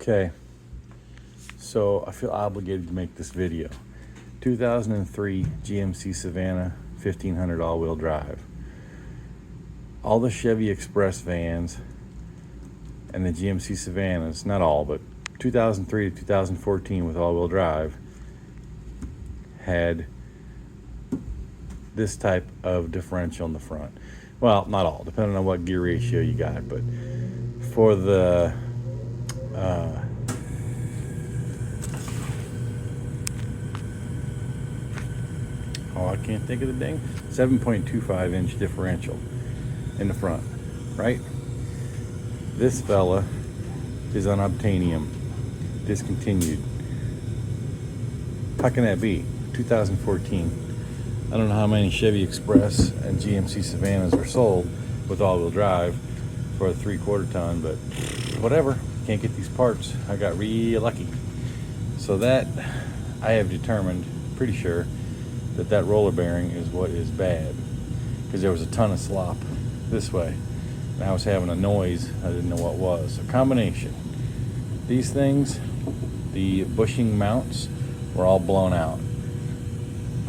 Okay, so I feel obligated to make this video. 2003 GMC Savana 1500 all-wheel drive. All the Chevy Express vans and the GMC Savanas, not all, but 2003 to 2014 with all-wheel drive, had this type of differential in the front. Well, not all, depending on what gear ratio you got, but for the I can't think of the dang 7.25 inch differential in the front, right? This fella is on obtanium, discontinued. How can that be? 2014. I don't know how many Chevy Express and GMC Savanas were sold with all-wheel drive for a 3/4 ton, but whatever. Can't get these parts. I got real lucky. So that I have determined, pretty sure, that roller bearing is what is bad, because there was a ton of slop this way and I was having a noise I didn't know what was. A combination. These things, the bushing mounts were all blown out,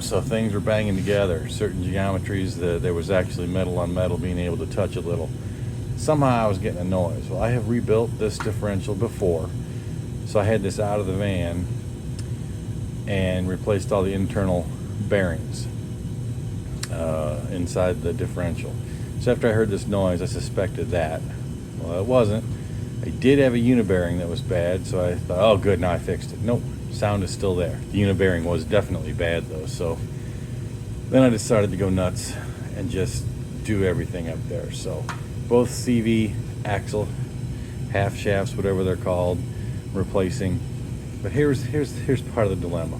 so things were banging together. Certain geometries, there was actually metal on metal being able to touch a little. Somehow I was getting a noise. Well, I have rebuilt this differential before, so I had this out of the van and replaced all the internal bearings inside the differential. So after I heard this noise, I suspected that. Well, it wasn't. I did have a unibearing that was bad, so I thought, oh good, now I fixed it. Nope, sound is still there. The unibearing was definitely bad though, so then I decided to go nuts and just do everything up there. So both CV axle, half shafts, whatever they're called, replacing. But here's part of the dilemma.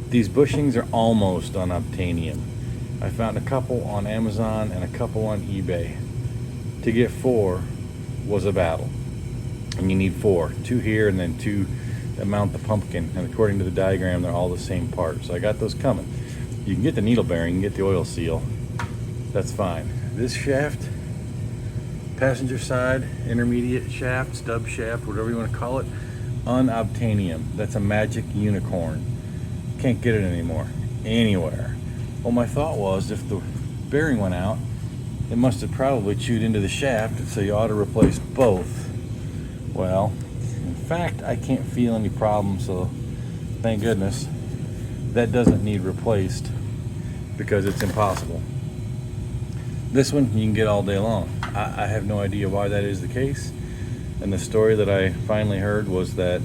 These bushings are almost on obtanium. I found a couple on Amazon and a couple on eBay. To get 4 was a battle. And you need 4. 2 here and then 2 that mount the pumpkin. And according to the diagram, they're all the same part. So I got those coming. You can get the needle bearing, you can get the oil seal. That's fine. This shaft, passenger side, intermediate shaft, stub shaft, whatever you want to call it, unobtanium. That's a magic unicorn. Can't get it anymore, anywhere. Well, my thought was, if the bearing went out, it must have probably chewed into the shaft, so you ought to replace both. Well, in fact, I can't feel any problem, so thank goodness. That doesn't need replaced because it's impossible. This one you can get all day long. I have no idea why that is the case. And the story that I finally heard was that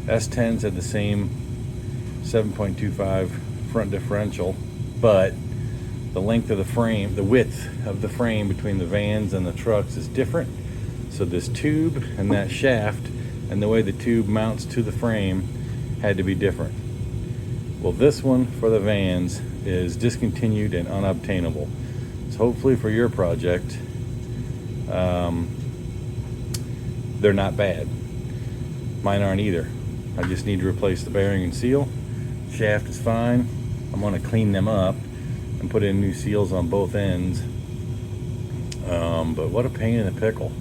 S10s had the same 7.25 front differential, but the length of the frame, the width of the frame between the vans and the trucks is different. So this tube and that shaft and the way the tube mounts to the frame had to be different. Well, this one for the vans is discontinued and unobtainable. So hopefully for your project, they're not bad. Mine aren't either. I just need to replace the bearing and seal. Shaft is fine. I'm going to clean them up and put in new seals on both ends. But what a pain in the pickle.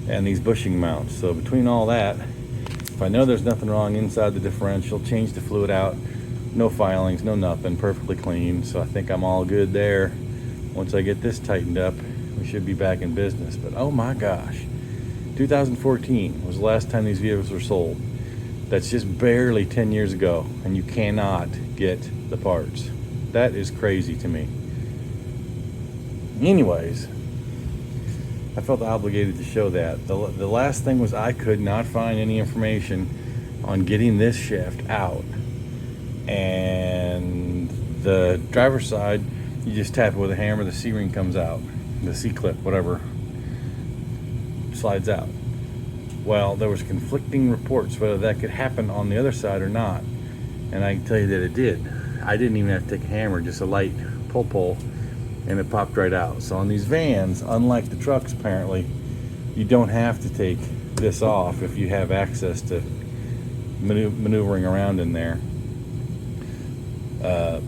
And these bushing mounts. So between all that, if I know there's nothing wrong inside the differential, change the fluid out, no filings, no nothing, perfectly clean. So I think I'm all good there. Once I get this tightened up, we should be back in business. But oh my gosh, 2014 was the last time these vehicles were sold. That's just barely 10 years ago, and you cannot get the parts. That is crazy to me. Anyways, I felt obligated to show that. The last thing was I could not find any information on getting this shaft out. And the driver's side, you just tap it with a hammer, the C-ring comes out. The C-clip, whatever, slides out. Well, there was conflicting reports whether that could happen on the other side or not. And I can tell you that it did. I didn't even have to take a hammer, just a light pull, and it popped right out. So on these vans, unlike the trucks apparently, you don't have to take this off if you have access to maneuvering around in there.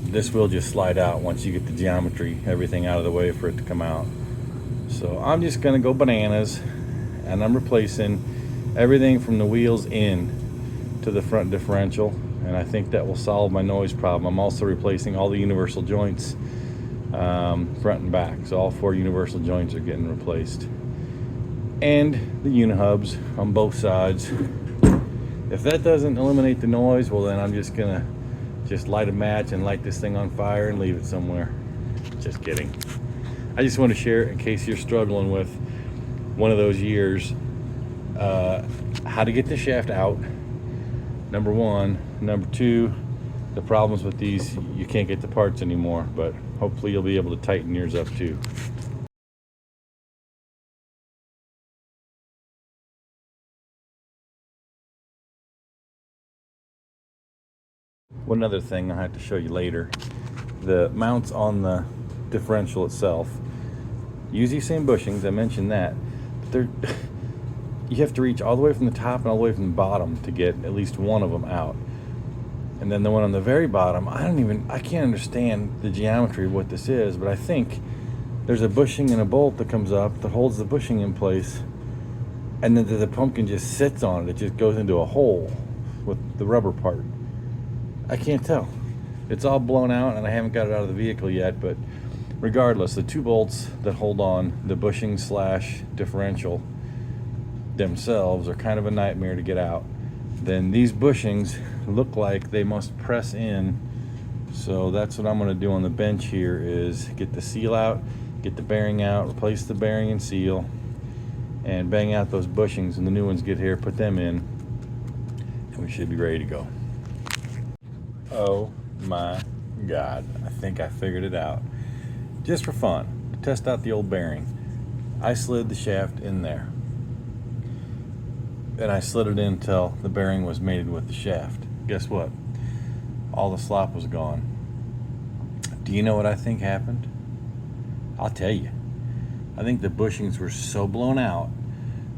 This will just slide out once you get the geometry, everything out of the way for it to come out. So I'm just gonna go bananas, and I'm replacing everything from the wheels in to the front differential, and I think that will solve my noise problem. I'm also replacing all the universal joints, front and back, so all 4 universal joints are getting replaced, and the unihubs on both sides. If that doesn't eliminate the noise, well then I'm just gonna light a match and light this thing on fire and leave it somewhere. Just kidding. I just want to share it in case you're struggling with one of those years, how to get the shaft out, number 1. Number 2, the problems with these, you can't get the parts anymore, but hopefully you'll be able to tighten yours up too. One other thing I'll have to show you later, the mounts on the differential itself use these same bushings, I mentioned that, but you have to reach all the way from the top and all the way from the bottom to get at least one of them out. And then the one on the very bottom, I can't understand the geometry of what this is, but I think there's a bushing and a bolt that comes up that holds the bushing in place, and then the pumpkin just sits on it. It just goes into a hole with the rubber part. I can't tell. It's all blown out and I haven't got it out of the vehicle yet, but regardless, the 2 bolts that hold on the bushing / differential themselves are kind of a nightmare to get out. Then these bushings look like they must press in, so that's what I'm going to do on the bench here, is get the seal out, get the bearing out, replace the bearing and seal, and bang out those bushings. And the new ones get here, put them in, and we should be ready to go. Oh my God, I think I figured it out. Just for fun, to test out the old bearing, I slid the shaft in there, and I slid it in until the bearing was mated with the shaft. Guess what? All the slop was gone. Do you know what I think happened? I'll tell you. I think the bushings were so blown out,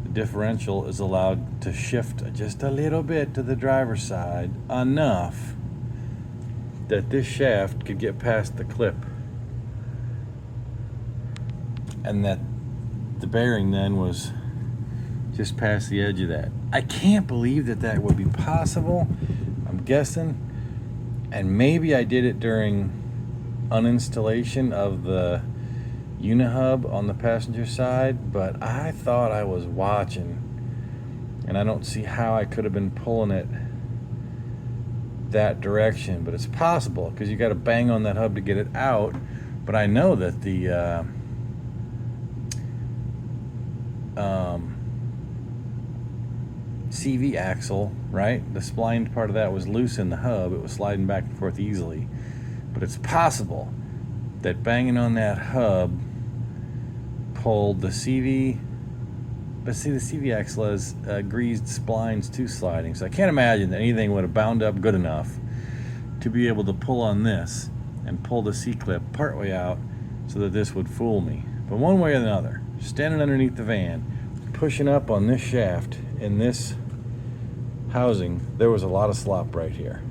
the differential is allowed to shift just a little bit to the driver's side, enough that this shaft could get past the clip, and that the bearing then was just past the edge of that. I can't believe that would be possible. I'm guessing, and maybe I did it during uninstallation of the unihub on the passenger side, but I thought I was watching, and I don't see how I could have been pulling it that direction, but it's possible because you got to bang on that hub to get it out. But I know that the CV axle, right, the splined part of that was loose in the hub. It was sliding back and forth easily, but it's possible that banging on that hub pulled the CV. But see, the CV axle has greased splines too sliding, so I can't imagine that anything would have bound up good enough to be able to pull on this and pull the C-clip partway out so that this would fool me. But one way or another, standing underneath the van, pushing up on this shaft in this housing, there was a lot of slop right here.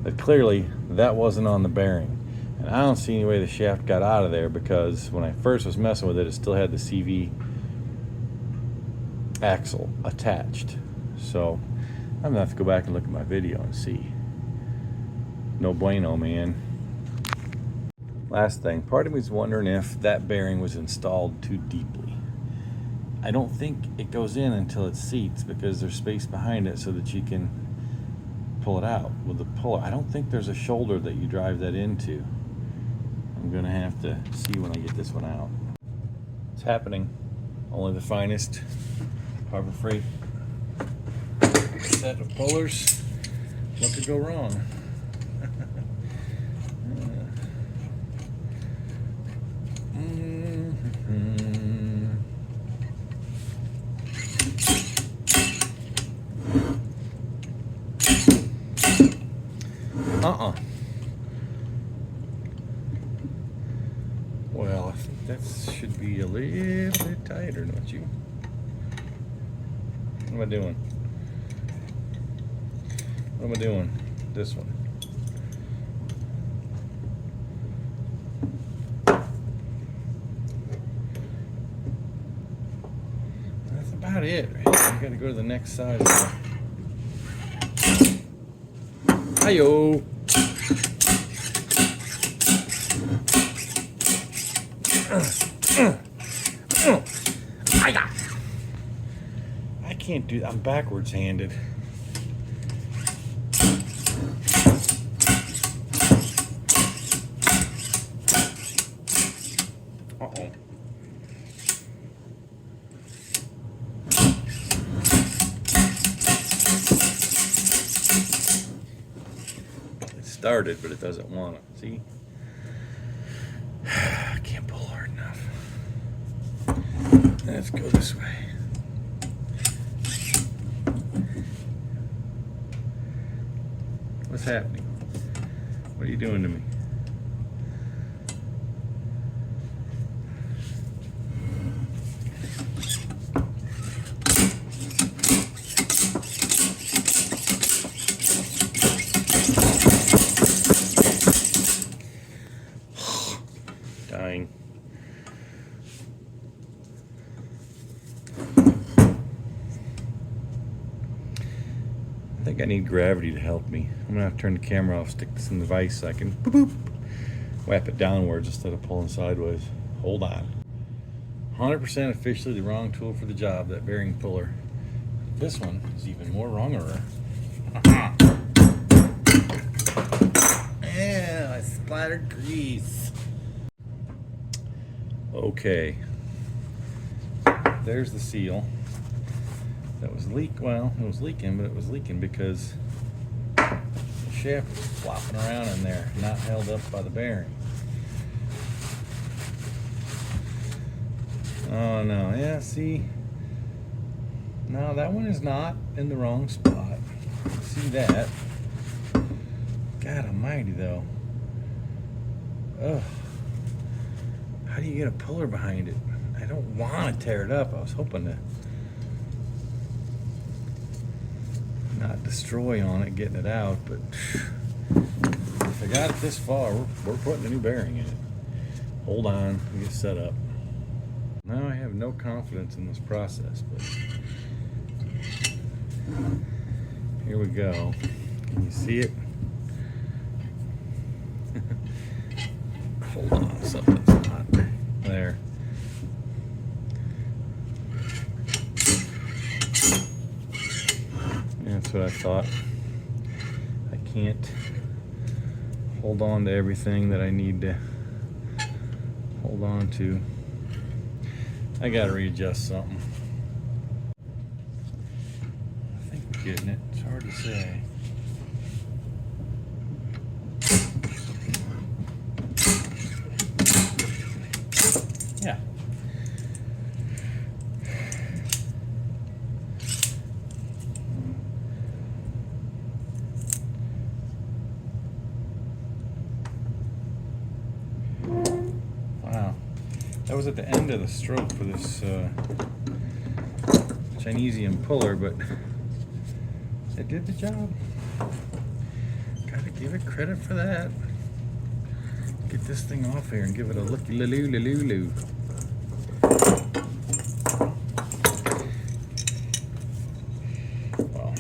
But clearly, that wasn't on the bearing. And I don't see any way the shaft got out of there, because when I first was messing with it, it still had the CV axle attached. So I'm gonna have to go back and look at my video and see. No bueno, man. Last thing, part of me's wondering if that bearing was installed too deeply. I don't think it goes in until it seats, because there's space behind it so that you can pull it out with the puller. I don't think there's a shoulder that you drive that into. I'm gonna have to see when I get this one out. It's happening. Only the finest Harbor Freight set of pullers. What could go wrong? Well, I think that should be a little bit tighter, don't you? What am I doing? What am I doing? This one. That's about not it. Right? You gotta go to the next size now. Hi-yo! I can't do that. I'm backwards handed. Uh-oh. It started, but it doesn't want it. See? I can't pull hard enough. Let's go this way. What's happening? What are you doing to me? Dying. I think I need gravity to help me. I'm gonna have to turn the camera off, stick this in the vise so I can boop, boop, whap it downwards instead of pulling sideways. Hold on. 100% officially the wrong tool for the job, that bearing puller. This one is even more wrongerer. Yeah, I splattered grease. Okay. There's the seal. That was well, it was leaking, but it was leaking because the shaft was flopping around in there, not held up by the bearing. Oh no, yeah, see? No, that one is not in the wrong spot. See that? God almighty though. Ugh. How do you get a puller behind it? I don't want to tear it up. I was hoping to not destroy on it, getting it out, but if I got it this far, we're putting a new bearing in it. Hold on, let me get set up. Now I have no confidence in this process, but here we go. Can you see it? Hold on, something's not there. That's what I thought. I can't hold on to everything that I need to hold on to. I gotta readjust something. I think we're getting it. It's hard to say. Yeah. Wow. That was at the end of the stroke for this Chinesian puller, but it did the job. Gotta give it credit for that. Get this thing off here and give it a looky-loo-loo-loo-loo. Well,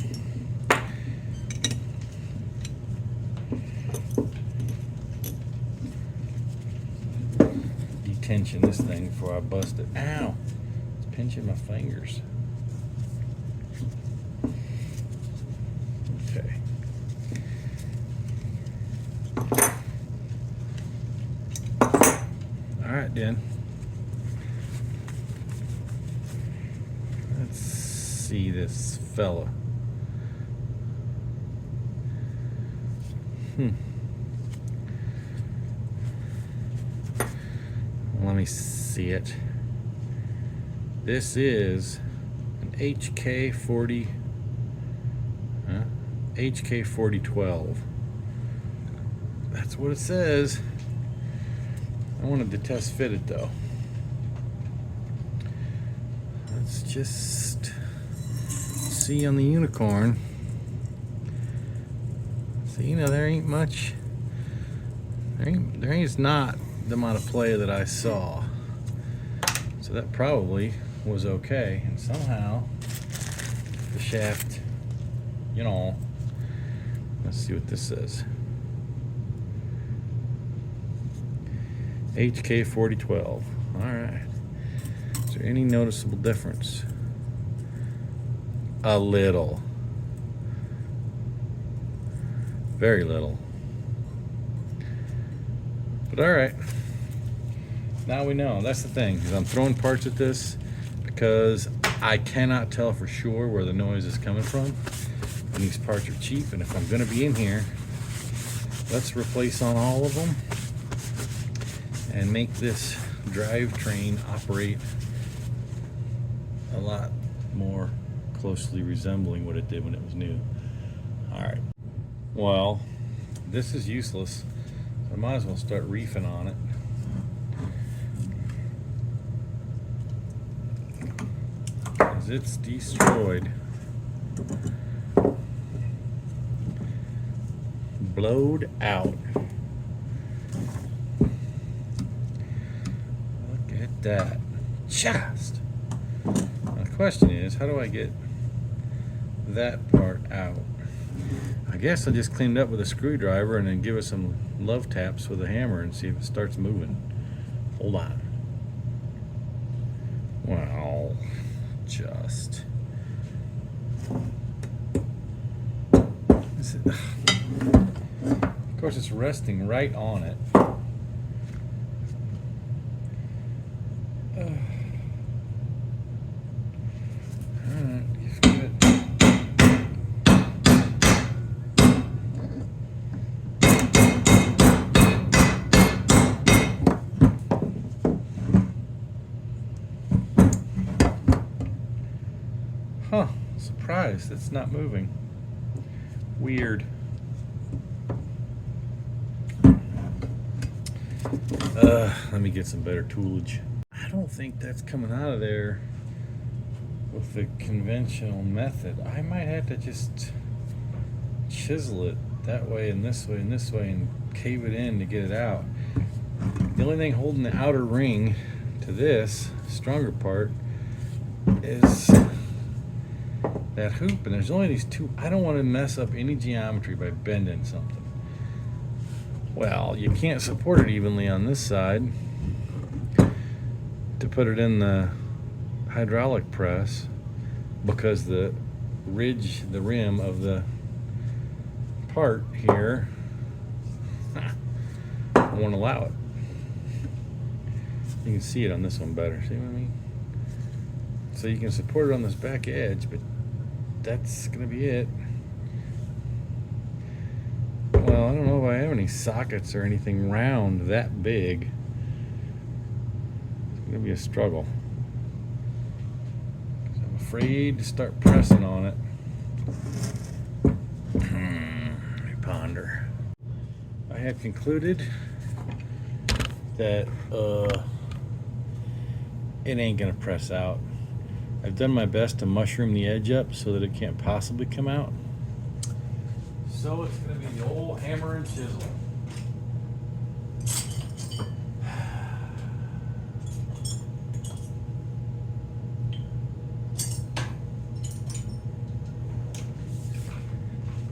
detension this thing before I bust it. Ow! It's pinching my fingers. Okay. Alright then. Let's see this fella. Let me see it. This is an HK40 HK4012. That's what it says. I wanted to test fit it though. Let's just see on the Unicorn. So you know there ain't much. There ain't not the amount of play that I saw. So that probably was okay, and somehow the shaft, you know, let's see what this says. HK 4012. All right. Is there any noticeable difference? A little. Very little. But all right. Now we know. That's the thing, is I'm throwing parts at this because I cannot tell for sure where the noise is coming from. And these parts are cheap, and if I'm going to be in here, let's replace on all of them and make this drivetrain operate a lot more closely resembling what it did when it was new. All right. Well, this is useless. So I might as well start reefing on it. Because it's destroyed. Blowed out. Look at that. Just. Now the question is, how do I get that part out? I guess I just cleaned up with a screwdriver and then give it some love taps with a hammer and see if it starts moving. Hold on. Well, just. Of course, it's resting right on it. Huh, surprised it's not moving. Weird. Let me get some better toolage. I don't think that's coming out of there with the conventional method. I might have to just chisel it that way and this way and this way and cave it in to get it out. The only thing holding the outer ring to this stronger part is that hoop, and there's only these two. I don't want to mess up any geometry by bending something. Well, you can't support it evenly on this side to put it in the hydraulic press because the ridge, the rim of the part here won't allow it. You can see it on this one better. See what I mean? So you can support it on this back edge, but that's gonna be it. Well, I don't know if I have any sockets or anything round that big. It's gonna be a struggle. I'm afraid to start pressing on it. Let me ponder. I have concluded that it ain't gonna press out. I've done my best to mushroom the edge up so that it can't possibly come out. So it's going to be the old hammer and chisel.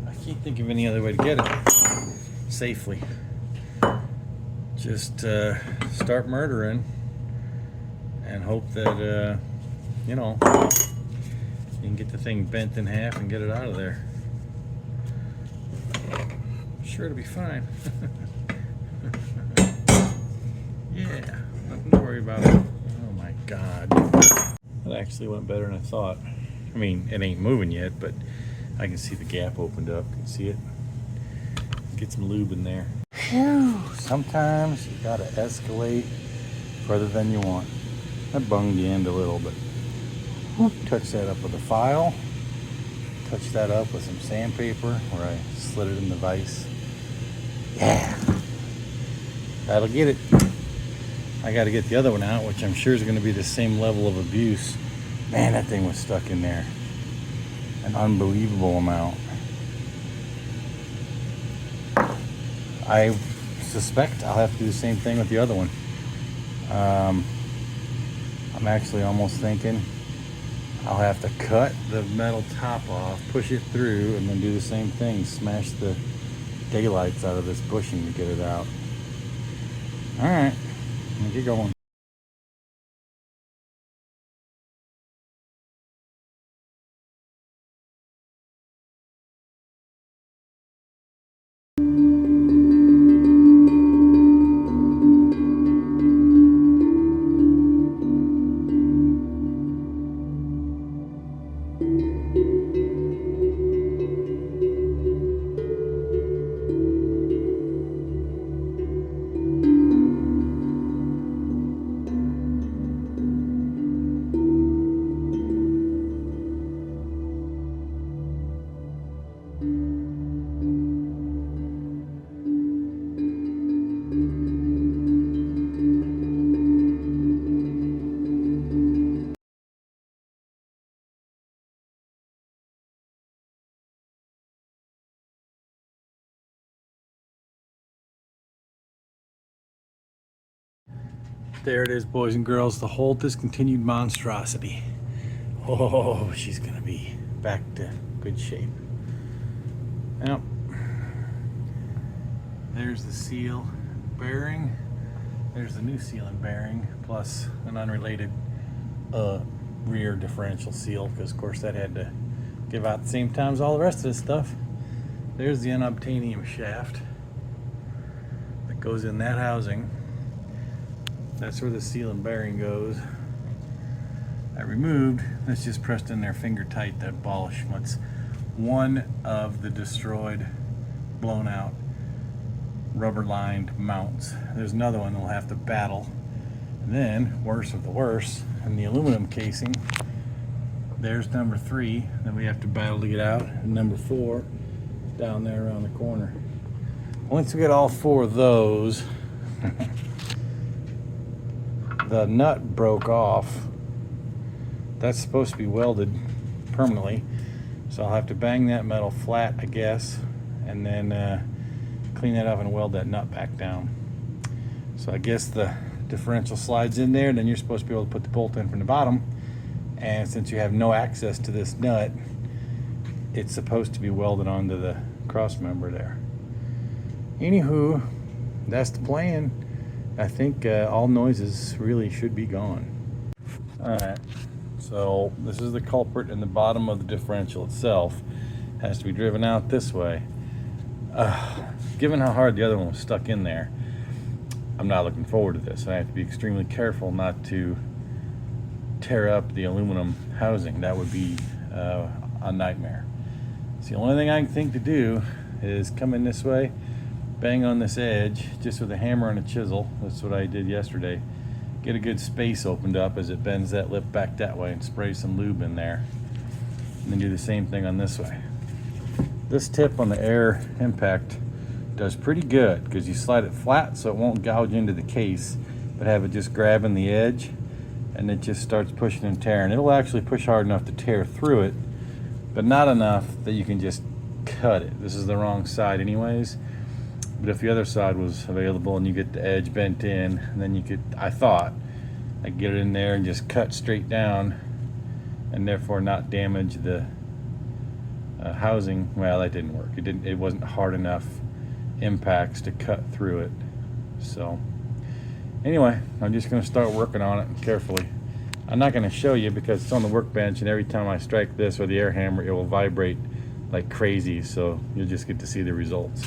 I can't think of any other way to get it safely. Just start murdering and hope that you know, you can get the thing bent in half and get it out of there. Sure, it'll be fine. Yeah, nothing to worry about. Oh my God. That actually went better than I thought. I mean, it ain't moving yet, but I can see the gap opened up. Can you see it? Get some lube in there. Whew. Sometimes you gotta escalate further than you want. I bunged the end a little, but touch that up with a file. Touch that up with some sandpaper where I slid it in the vise. Yeah, that'll get it. I got to get the other one out, which I'm sure is going to be the same level of abuse. Man, that thing was stuck in there an unbelievable amount. I suspect I'll have to do the same thing with the other one. I'm actually almost thinking I'll have to cut the metal top off, push it through, and then do the same thing, smash the daylights out of this bushing to get it out. All right, let me get going. There it is, boys and girls, the whole discontinued monstrosity. Oh, she's gonna be back to good shape. Yep. There's the seal bearing. There's the new seal and bearing, plus an unrelated rear differential seal, because of course that had to give out the same time as all the rest of this stuff. There's the unobtainium shaft that goes in that housing. That's where the seal and bearing goes. I removed, that's just pressed in there finger tight, that ball of schmutz. One of the destroyed, blown out, rubber lined mounts. There's another one that'll have to battle. And then, worse of the worst, in the aluminum casing, there's number 3 that we have to battle to get out, and number 4 down there around the corner. Once we get all 4 of those, the nut broke off. That's supposed to be welded permanently, so I'll have to bang that metal flat, I guess, and then clean that up and weld that nut back down. So I guess the differential slides in there, and then you're supposed to be able to put the bolt in from the bottom, and since you have no access to this nut, it's supposed to be welded onto the cross member there. Anywho, that's the plan. I think all noises really should be gone. Alright, so this is the culprit in the bottom of the differential itself. Has to be driven out this way. Given how hard the other one was stuck in there, I'm not looking forward to this. I have to be extremely careful not to tear up the aluminum housing. That would be a nightmare. So the only thing I can think to do is come in this way, bang on this edge just with a hammer and a chisel. That's what I did yesterday. Get a good space opened up as it bends that lip back that way, and spray some lube in there, and then do the same thing on this way. This tip on the air impact does pretty good because you slide it flat so it won't gouge into the case, but have it just grabbing the edge, and it just starts pushing and tearing. It'll actually push hard enough to tear through it, but not enough that you can just cut it. This is the wrong side anyways. But if the other side was available and you get the edge bent in, and then you could, I thought, I'd get it in there and just cut straight down, and therefore not damage the housing. Well, that didn't work. It wasn't hard enough impacts to cut through it. So anyway, I'm just going to start working on it carefully. I'm not going to show you because it's on the workbench, and every time I strike this or the air hammer, it will vibrate like crazy. So you'll just get to see the results.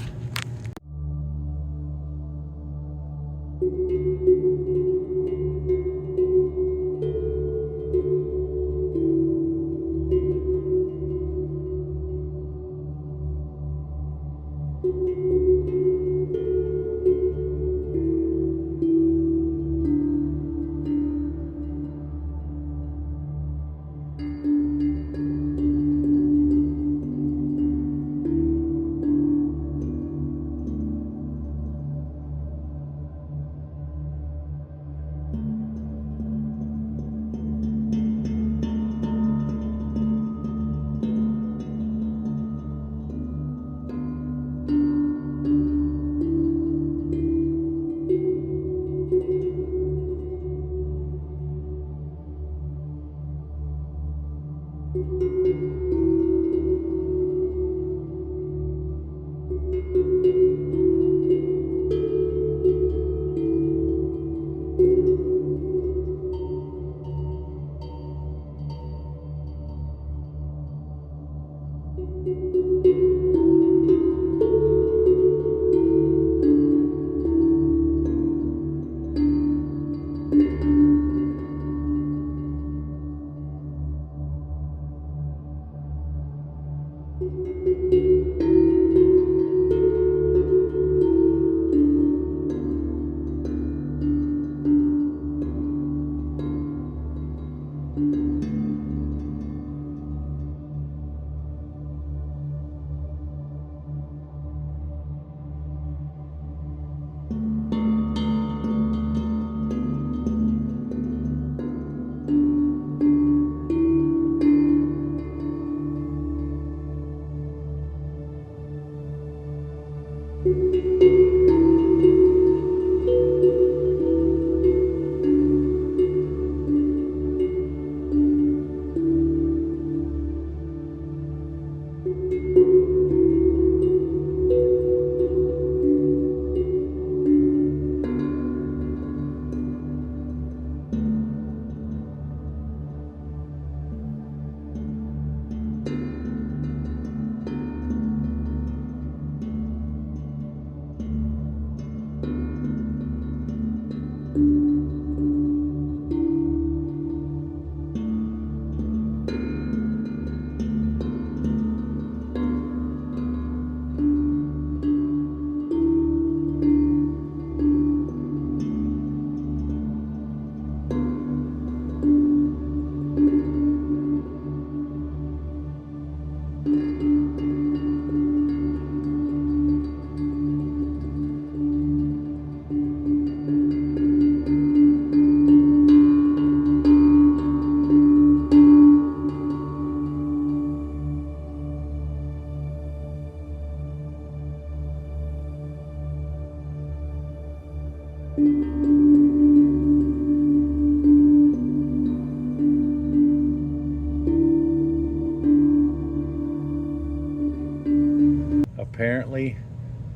Apparently,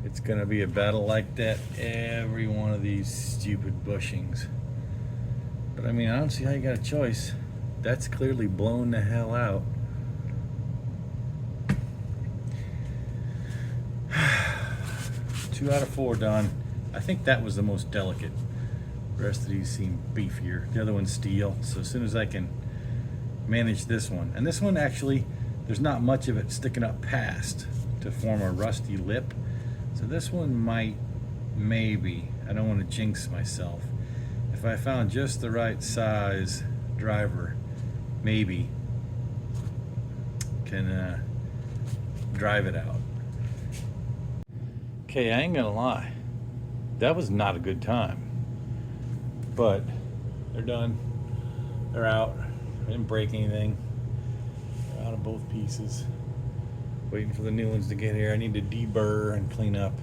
it's going to be a battle like that every one of these stupid bushings. But I mean, I don't see how you got a choice. That's clearly blown the hell out. Two out of four done. I think that was the most delicate. The rest of these seem beefier. The other one's steel. So as soon as I can manage this one, and this one actually, there's not much of it sticking up past to form a rusty lip. So this one might, maybe, I don't want to jinx myself. If I found just the right size driver, maybe can drive it out. Okay, I ain't gonna lie, that was not a good time, but they're done. They're out. I didn't break anything. They're out of both pieces. Waiting for the new ones to get here. I need to deburr and clean up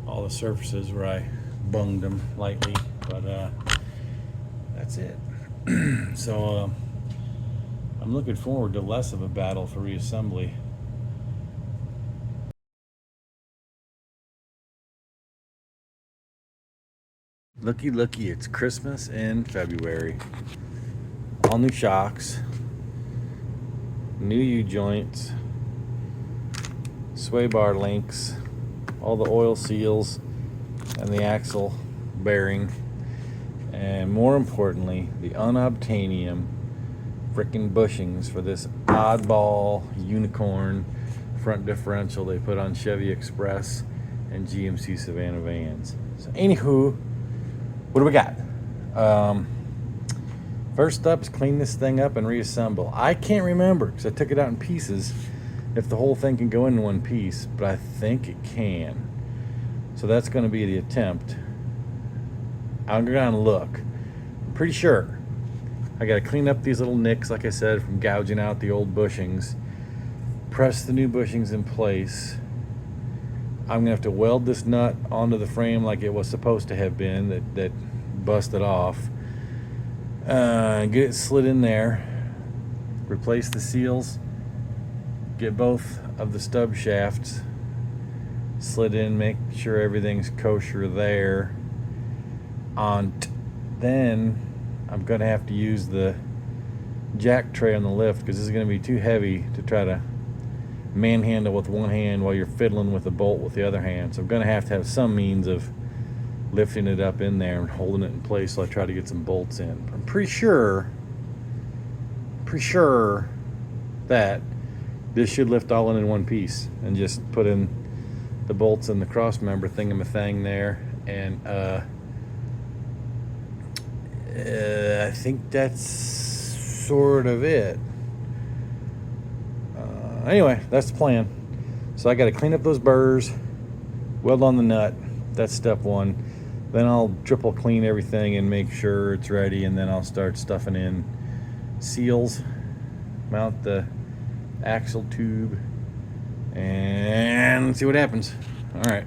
all the surfaces where I bunged them lightly, but that's it. So I'm looking forward to less of a battle for reassembly. Looky, looky, it's Christmas in February. All new shocks, new U-joints, sway bar links, all the oil seals, and the axle bearing, and more importantly, the unobtainium frickin' bushings for this oddball Unicorn front differential they put on Chevy Express and GMC Savana vans. So anywho, what do we got? First up is clean this thing up and reassemble. I can't remember because I took it out in pieces if the whole thing can go in one piece, but I think it can. So that's going to be the attempt. I'm going to look. I'm pretty sure. I got to clean up these little nicks, like I said, from gouging out the old bushings. Press the new bushings in place. I'm going to have to weld this nut onto the frame like it was supposed to have been, that busted off. Get it slid in there. Replace the seals. Get both of the stub shafts slid in, make sure everything's kosher there. Then I'm going to have to use the jack tray on the lift because this is going to be too heavy to try to manhandle with one hand while you're fiddling with the bolt with the other hand. So I'm going to have some means of lifting it up in there and holding it in place while I try to get some bolts in. I'm pretty sure that this should lift all in one piece, and just put in the bolts and the cross member thingamathang there, and I think that's sort of it. Anyway, that's the plan. So I got to clean up those burrs, weld on the nut. That's step one. Then I'll triple clean everything and make sure it's ready, and then I'll start stuffing in seals, mount the axle tube, and see what happens. All right.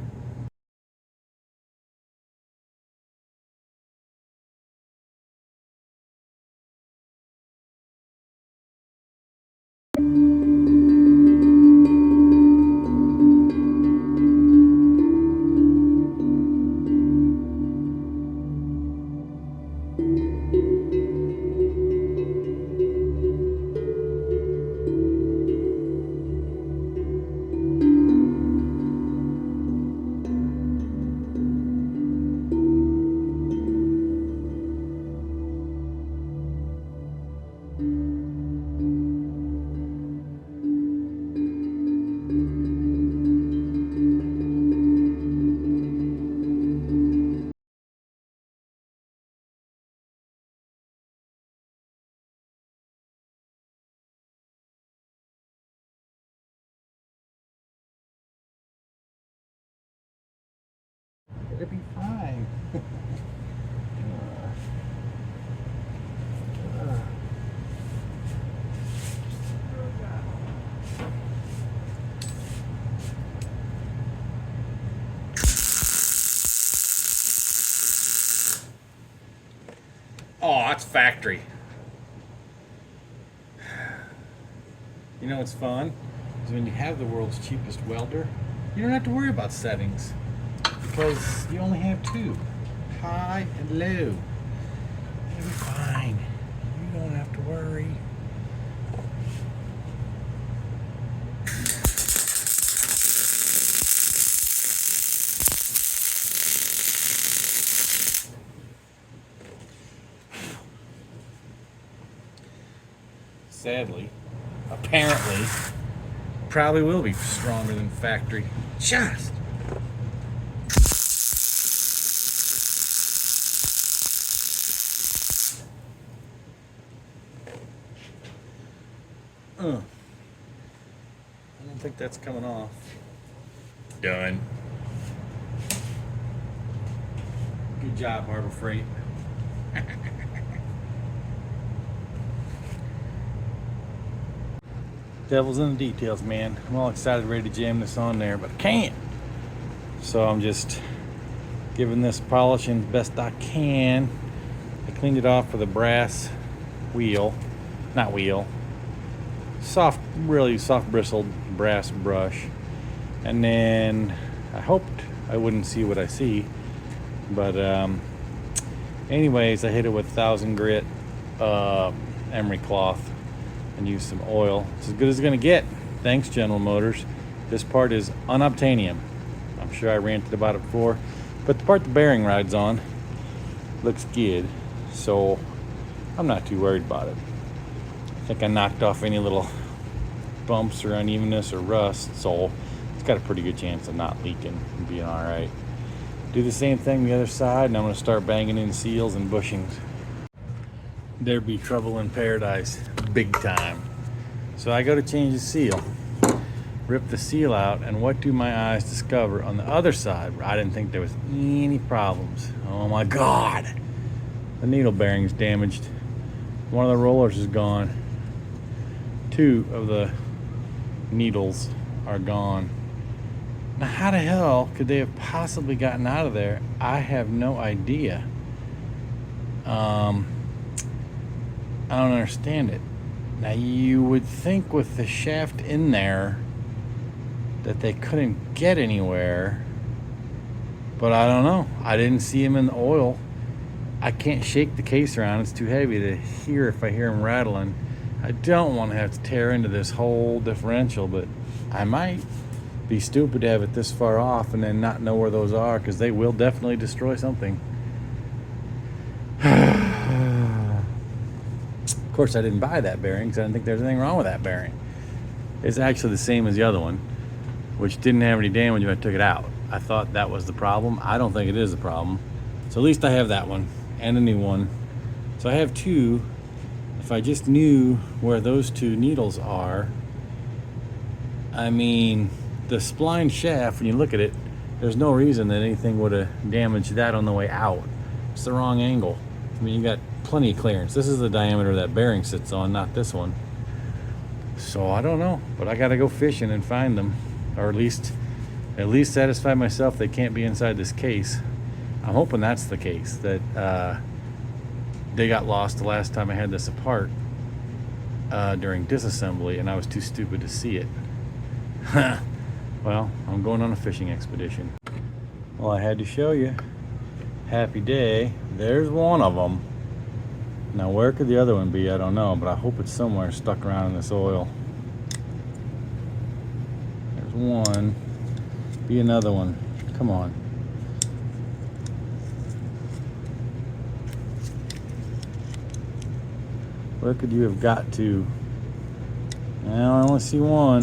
It'll be fine. Oh, it's factory. You know what's fun? Is when you have the world's cheapest welder, you don't have to worry about settings because you only have two, high and low. It'll be fine. You don't have to worry. Sadly, apparently, probably will be stronger than factory. Just. I don't think that's coming off. Done. Good job, Harbor Freight. Devil's in the details, man. I'm all excited, ready to jam this on there, but I can't. So I'm just giving this polishing best I can. I cleaned it off with a brass wheel, not wheel, soft, really soft bristled brass brush. And then I hoped I wouldn't see what I see, but anyways, I hit it with 1000 grit emery cloth and use some oil. It's as good as it's gonna get. Thanks, General Motors. This part is unobtainium. I'm sure I ranted about it before, but the part the bearing rides on looks good, so I'm not too worried about it. I think I knocked off any little bumps or unevenness or rust, so it's got a pretty good chance of not leaking and being all right. Do the same thing the other side, and I'm gonna start banging in seals and bushings. There'd be trouble in paradise, big time. So I go to change the seal, rip the seal out, and what do my eyes discover on the other side where I didn't think there was any problems? Oh my God, the needle bearing's damaged. One of the rollers is gone. 2 of the needles are gone. Now how the hell could they have possibly gotten out of there? I have no idea. I don't understand it. Now you would think with the shaft in there that they couldn't get anywhere, but I don't know. I didn't see him in the oil. I can't shake the case around. It's too heavy to hear if I hear him rattling. I don't want to have to tear into this whole differential, but I might be stupid to have it this far off and then not know where those are, because they will definitely destroy something. Of course, I didn't buy that bearing because I didn't think there was anything wrong with that bearing. It's actually the same as the other one, which didn't have any damage when I took it out. I thought that was the problem. I don't think it is the problem. So at least I have that one and a new one. So I have 2. If I just knew where those 2 needles are, I mean, the spline shaft, when you look at it, there's no reason that anything would have damaged that on the way out. It's the wrong angle. I mean, you got plenty of clearance. This is the diameter that bearing sits on, not this one. So I don't know, but I gotta go fishing and find them, or at least satisfy myself they can't be inside this case. I'm hoping that's the case, that they got lost the last time I had this apart during disassembly, and I was too stupid to see it. Well, I'm going on a fishing expedition. Well, I had to show you. Happy day. There's one of them. Now, where could the other one be? I don't know, but I hope it's somewhere stuck around in this oil. There's one. Be another one. Come on. Where could you have got to? Well, I only see one.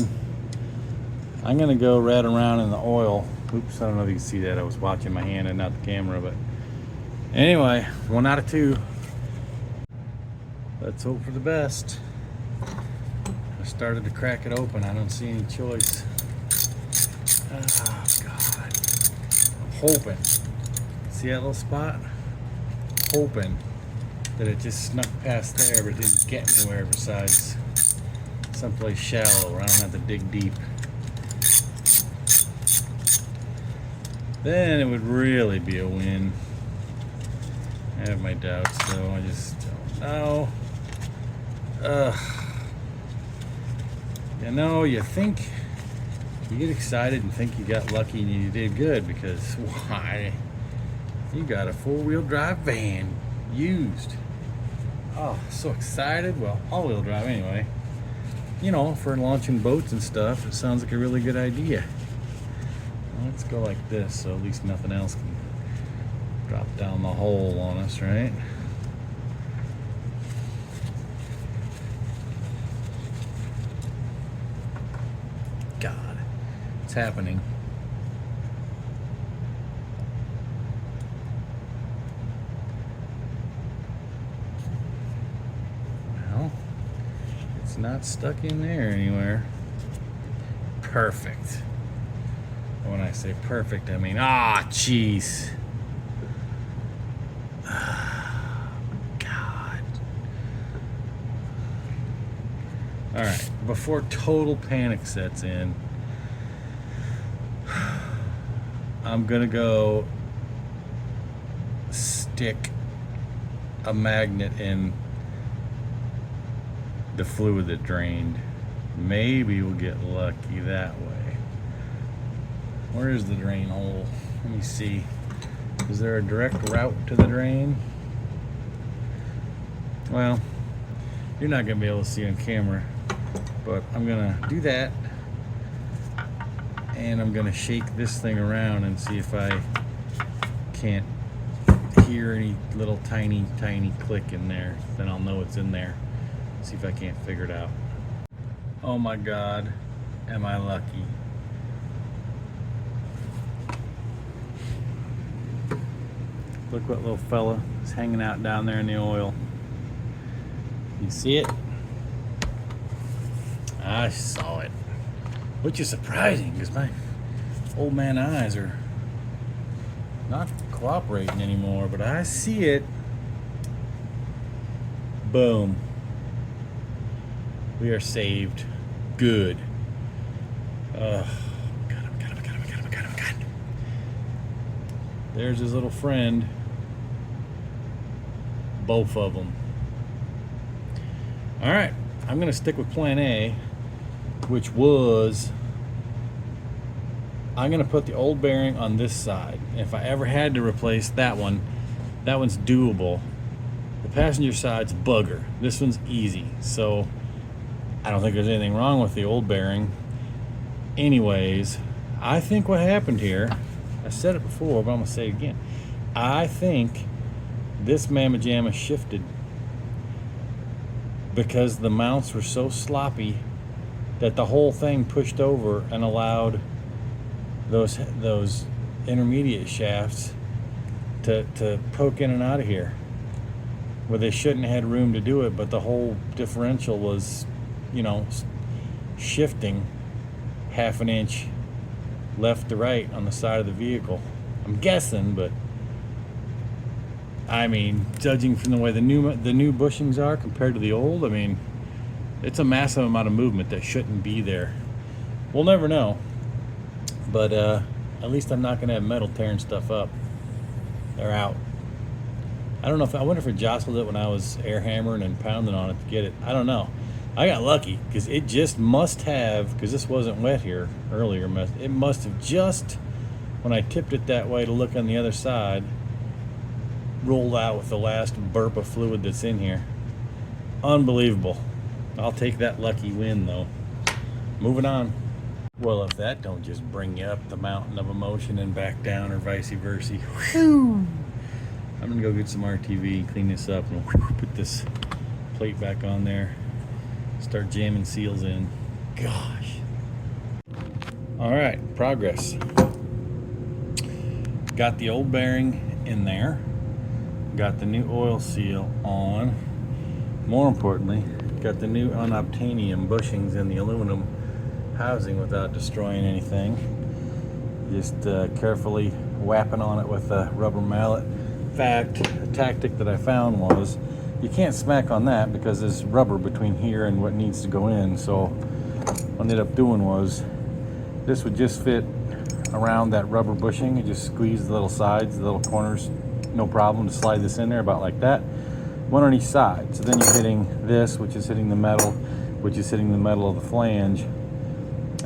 I'm gonna go rat around in the oil. Oops, I don't know if you can see that. I was watching my hand and not the camera, but anyway, 1 out of 2. Let's hope for the best. I started to crack it open. I don't see any choice. Oh, God. I'm hoping. See that little spot? Hoping that it just snuck past there, but it didn't get anywhere besides someplace shallow where I don't have to dig deep. Then it would really be a win. I have my doubts though, I just don't know. You know, you get excited and think you got lucky and you did good, because why? You got a four-wheel drive van, used. Oh, so excited. Well, all-wheel drive anyway. You know, for launching boats and stuff, it sounds like a really good idea. Well, let's go like this, so at least nothing else can drop down the hole on us, right? God, it's happening. Well, it's not stuck in there anywhere. Perfect. When I say perfect, I mean, jeez. God. All right, before total panic sets in, I'm gonna go stick a magnet in the fluid that drained. Maybe we'll get lucky that way. Where's the drain hole? Let me see. Is there a direct route to the drain? Well, you're not gonna be able to see on camera, but I'm gonna do that, and I'm gonna shake this thing around and see if I can't hear any little tiny click in there. Then I'll know it's in there. See if I can't figure it out. Oh my God, am I lucky? Look what little fella is hanging out down there in the oil. You see it? I saw it. Which is surprising, because my old man eyes are not cooperating anymore, but I see it. Boom. We are saved. Good. Got him. There's his little friend. Both of them. All right, I'm gonna stick with plan A, which was I'm gonna put the old bearing on this side. If I ever had to replace that one's doable. The passenger side's bugger. This one's easy. So I don't think there's anything wrong with the old bearing. Anyways, I think what happened here, I said it before, but I'm gonna say it again. I think this mamma jamma shifted because the mounts were so sloppy that the whole thing pushed over and allowed those intermediate shafts to poke in and out of here where they shouldn't have had room to do it, but the whole differential was, you know, shifting half an inch left to right on the side of the vehicle. I'm guessing, but I mean, judging from the way the new bushings are compared to the old, I mean, it's a massive amount of movement that shouldn't be there. We'll never know, but at least I'm not going to have metal tearing stuff up. They're out. I don't know I wonder if it jostled it when I was air hammering and pounding on it to get it. I don't know. I got lucky because it just must have, because this wasn't wet here earlier, it must have just, when I tipped it that way to look on the other side, rolled out with the last burp of fluid that's in here. Unbelievable. I'll take that lucky win though. Moving on. Well, if that don't just bring you up the mountain of emotion and back down, or vice versa. Whew. I'm gonna go get some RTV, clean this up, and put this plate back on there. Start jamming seals in. Gosh. All right, progress. Got the old bearing in there. Got the new oil seal on. More importantly, got the new unobtainium bushings in the aluminum housing without destroying anything. Just carefully whapping on it with a rubber mallet. In fact, a tactic that I found was you can't smack on that because there's rubber between here and what needs to go in. So what I ended up doing was this would just fit around that rubber bushing. You just squeeze the little sides, the little corners no problem to slide this in there about like that. One on each side. So then you're hitting this, which is hitting the metal, which is hitting the metal of the flange.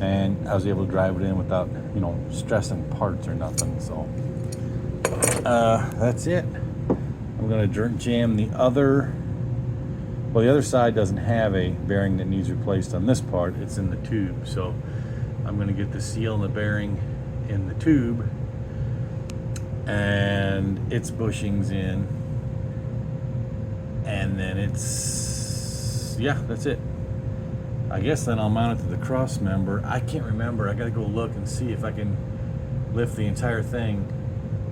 And I was able to drive it in without, you know, stressing parts or nothing. So that's it. I'm going to jam the other. Well, the other side doesn't have a bearing that needs replaced on this part. It's in the tube. So I'm going to get the seal and the bearing in the tube and its bushings in. And then it's, yeah, that's it. I guess then I'll mount it to the cross member. I can't remember. I got to go look and see if I can lift the entire thing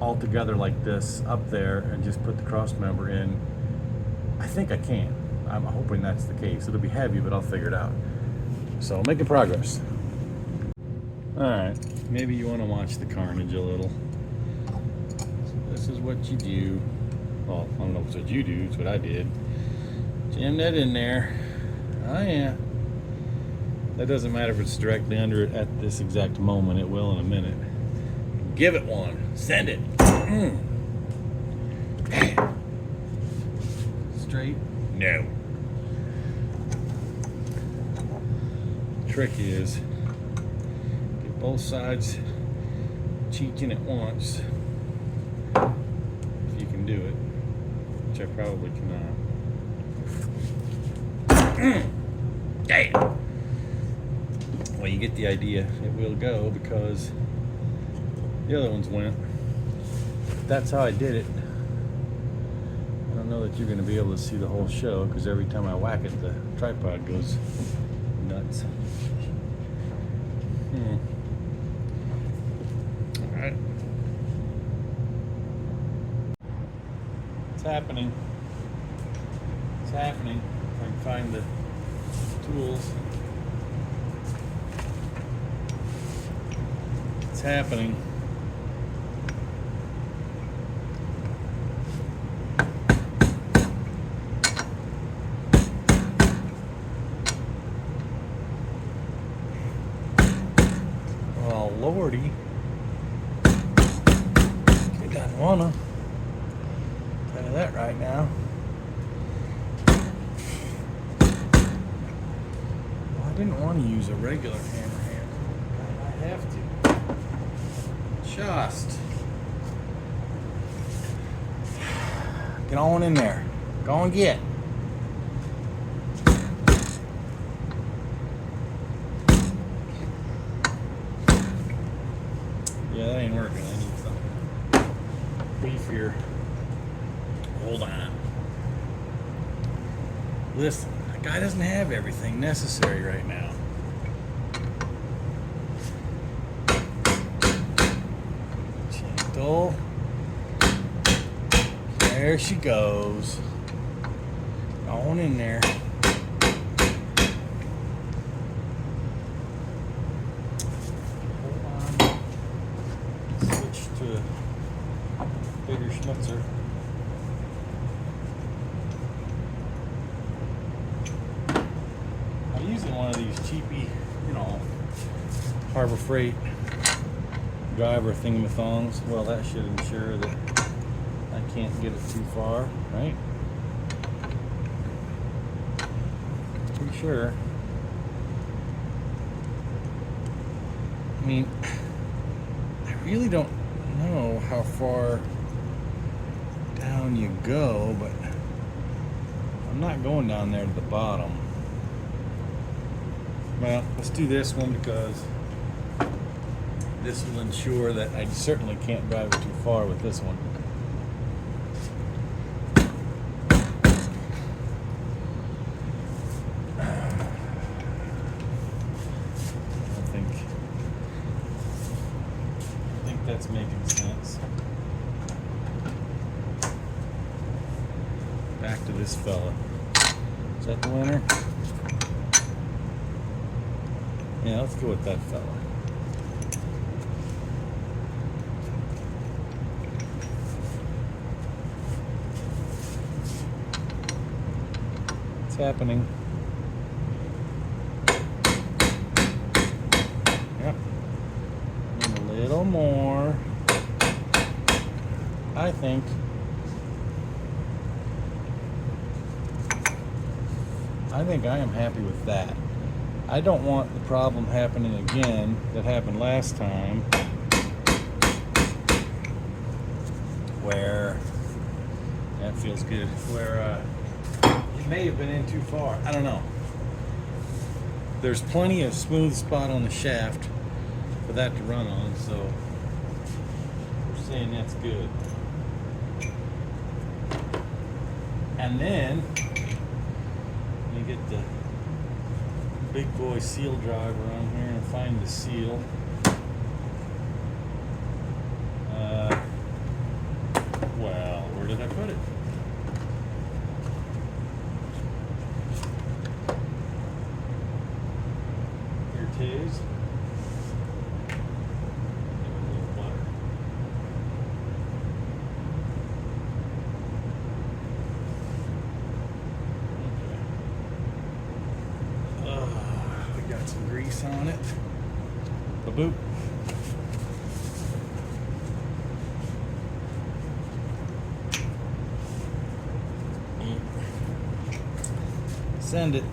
all together like this up there and just put the cross member in. I think I can. I'm hoping that's the case. It'll be heavy, but I'll figure it out. So making progress. All right, maybe you want to watch the carnage a little. So this is what you do. Well, I don't know if it's what you do. It's what I did. Jam that in there. Oh yeah. That doesn't matter if it's directly under it at this exact moment. It will in a minute. Give it one. Send it. Straight? No. Trick is get both sides cheeking at once. If you can do it, which I probably cannot. Damn. Well, you get the idea. It will go because the other ones went. That's how I did it. I don't know that you're going to be able to see the whole show because every time I whack it, the tripod goes nuts. All right. It's happening. It's happening. If I can find the tools. It's happening. Oh, Lordy. You don't wanna. Tell you that right now. Well, I didn't want to use a regular hammer hand. I have to. Just get on in there. Go and get. Yeah, that ain't working. I need something beefier. Hold on. Listen, that guy doesn't have everything necessary right now. Gentle. There she goes. On in there. Hold on. Switch to a bigger schnitzer. I'm using one of these cheapy, you know, Harbor Freight driver thingamathongs. Well, that should ensure that I can't get it too far, right? Pretty sure. I mean, I really don't know how far down you go, but I'm not going down there to the bottom. Well, let's do this one because this will ensure that I certainly can't drive it too far with this one. I think that's making sense. Back to this fella. Is that the winner? Yeah, let's go with that fella. It's happening. Yep. And a little more. I think. I think I am happy with that. I don't want the problem happening again that happened last time, where that feels good, where it may have been in too far. I don't know. There's plenty of smooth spot on the shaft for that to run on, so we're saying that's good. And then you get the big boy seal driver on here and find the seal. Well, where did I put it? Here it is. Give it a little butter. We got some grease on it. Ba-boop. Send it.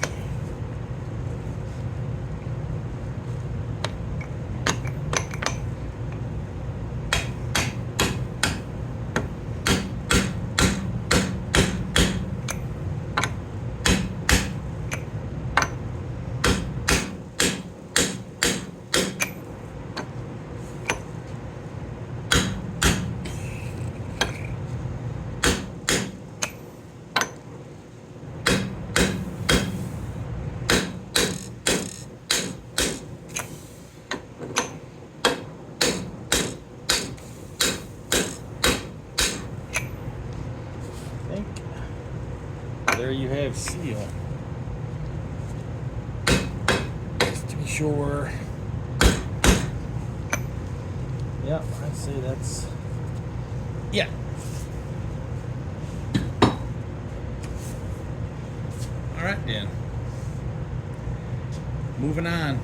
There you have seal. Just to be sure. Yep, I'd say that's, yeah. All right then. Moving on.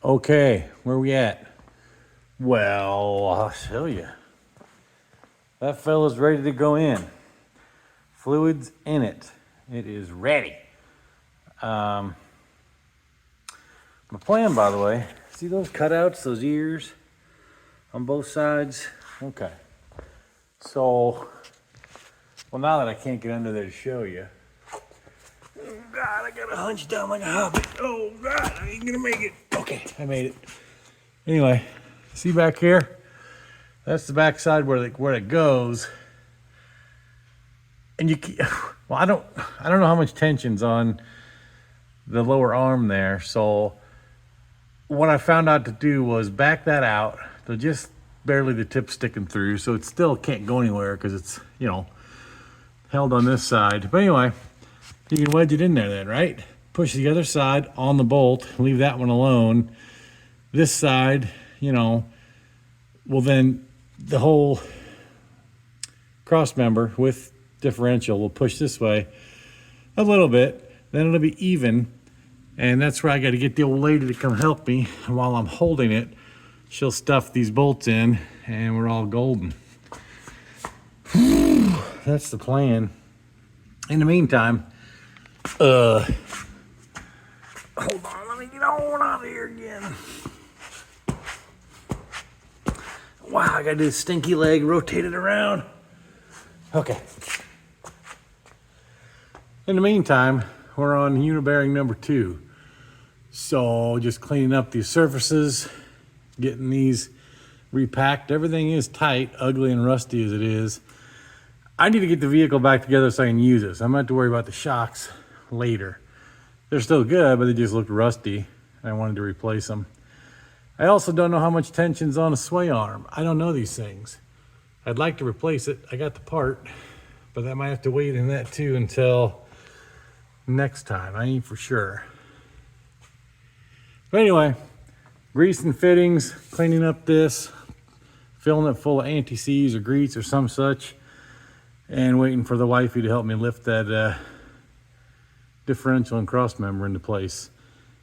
Okay, where we at? Well, I'll show you. That fella's ready to go in. Fluid's in it. It is ready. My plan, by the way, see those cutouts, those ears on both sides? Okay. So, well, now that I can't get under there to show you. Oh God, I gotta hunch down like a hobbit. Oh God, I ain't gonna make it. Okay, I made it. Anyway, see back here? That's the back side where it goes. And you, well, I don't know how much tension's on the lower arm there. So what I found out to do was back that out. So just barely the tip sticking through. So it still can't go anywhere because it's, you know, held on this side. But anyway, you can wedge it in there then, right? Push the other side on the bolt, leave that one alone. This side, you know, well then the whole cross member with differential will push this way a little bit, then it'll be even. And that's where I got to get the old lady to come help me. And while I'm holding it, she'll stuff these bolts in and we're all golden. That's the plan. In the meantime, hold on, let me get on out of here again. Wow, I gotta do this stinky leg, rotate it around. Okay. In the meantime, we're on unibearing number 2. So just cleaning up these surfaces, getting these repacked. Everything is tight, ugly and rusty as it is. I need to get the vehicle back together so I can use it. So I'm gonna have to worry about the shocks later. They're still good, but they just looked rusty. I wanted to replace them. I also don't know how much tension's on a sway arm. I don't know these things. I'd like to replace it. I got the part, but I might have to wait in that too until next time. I ain't for sure. But anyway, grease and fittings, cleaning up this, filling it full of anti-seize or grease or some such. and waiting for the wifey to help me lift that differential and cross member into place.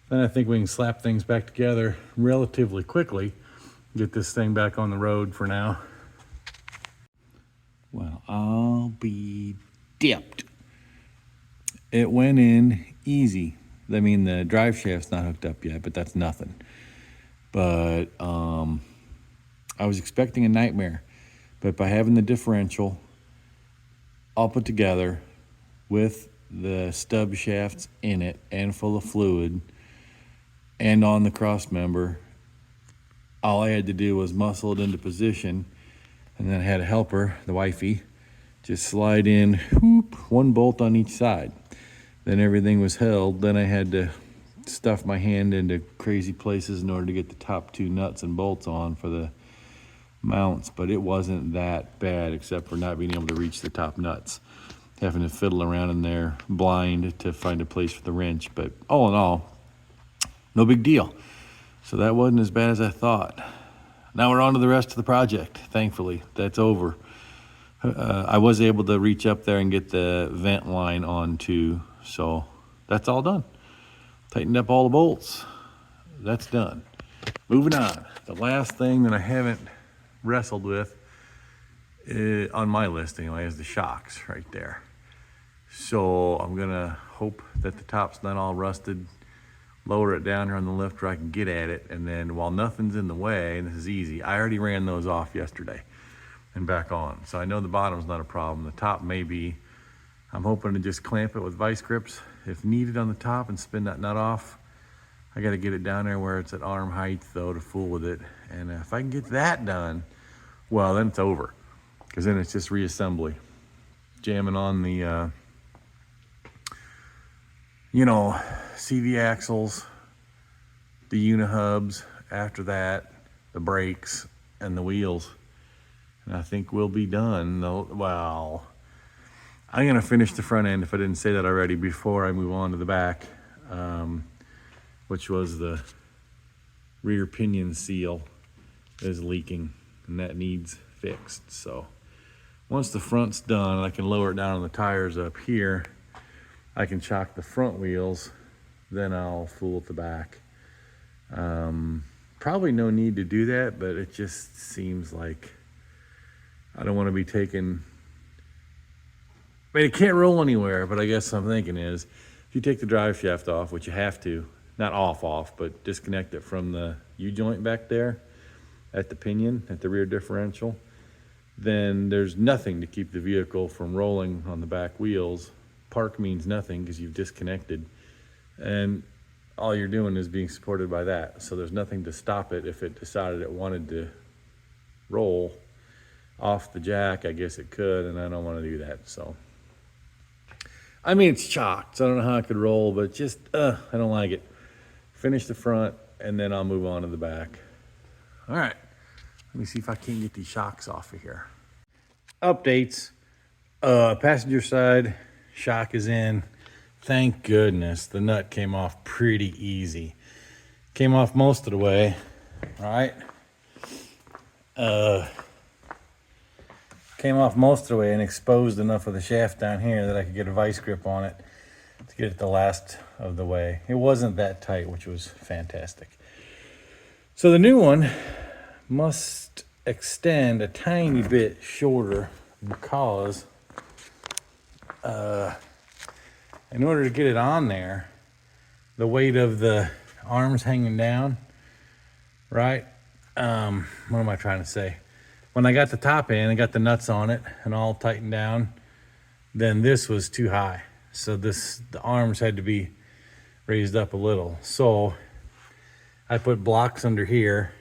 Then I think we can slap things back together relatively quickly, get this thing back on the road for now. Well, I'll be dipped. It went in easy. I mean, the drive shaft's not hooked up yet, but that's nothing. But I was expecting a nightmare. But by having the differential all put together with the stub shafts in it and full of fluid and on the cross member, all I had to do was muscle it into position, and then I had a helper, the wifey, just slide in, whoop, one bolt on each side. Then everything was held. Then I had to stuff my hand into crazy places in order to get the top two nuts and bolts on for the mounts, but it wasn't that bad except for not being able to reach the top nuts, having to fiddle around in there blind to find a place for the wrench. But all in all, no big deal. So that wasn't as bad as I thought. Now we're on to the rest of the project. Thankfully, that's over. I was able to reach up there and get the vent line on too, so that's all done. Tightened up all the bolts. That's done. Moving on. The last thing that I haven't wrestled with on my list anyway is the shocks right there. So I'm gonna hope that the top's not all rusted, lower it down here on the lift where I can get at it, and then while nothing's in the way, and this is easy, I already ran those off yesterday and back on, so I know the bottom's not a problem. The top may be. I'm hoping to just clamp it with vice grips if needed on the top and spin that nut off. I got to get it down there where it's at arm height though to fool with it, and if I can get that done, well, then it's over, because then it's just reassembly, jamming on the CV axles, the uni-hubs, after that the brakes and the wheels, and I think we'll be done. Well, I'm gonna finish the front end, if I didn't say that already, before I move on to the back, which was the rear pinion seal is leaking, and that needs fixed. So once the front's done, I can lower it down on the tires up here. I can chock the front wheels, then I'll fool with the back. Probably no need to do that, but it just seems like I don't want to be taking, I mean, it can't roll anywhere, but I guess I'm thinking is, if you take the drive shaft off, which you have to, not off, but disconnect it from the U-joint back there at the pinion, at the rear differential, then there's nothing to keep the vehicle from rolling on the back wheels. Park means nothing because you've disconnected, and all you're doing is being supported by that. So there's nothing to stop it if it decided it wanted to roll off the jack. I guess it could, and I don't want to do that. So I mean, it's chocked, so I don't know how it could roll, but just I don't like it. Finish the front, and then I'll move on to the back. All right, let me see if I can get these shocks off of here. Updates. Passenger side shock is in. Thank goodness. The nut came off pretty easy. Came off most of the way. All right. Came off most of the way and exposed enough of the shaft down here that I could get a vice grip on it to get it the last of the way. It wasn't that tight, which was fantastic. So the new one must extend a tiny bit shorter because in order to get it on there, the weight of the arms hanging down, right? What am I trying to say? When I got the top in and got the nuts on it and all tightened down, then this was too high. So the arms had to be raised up a little. So I put blocks under here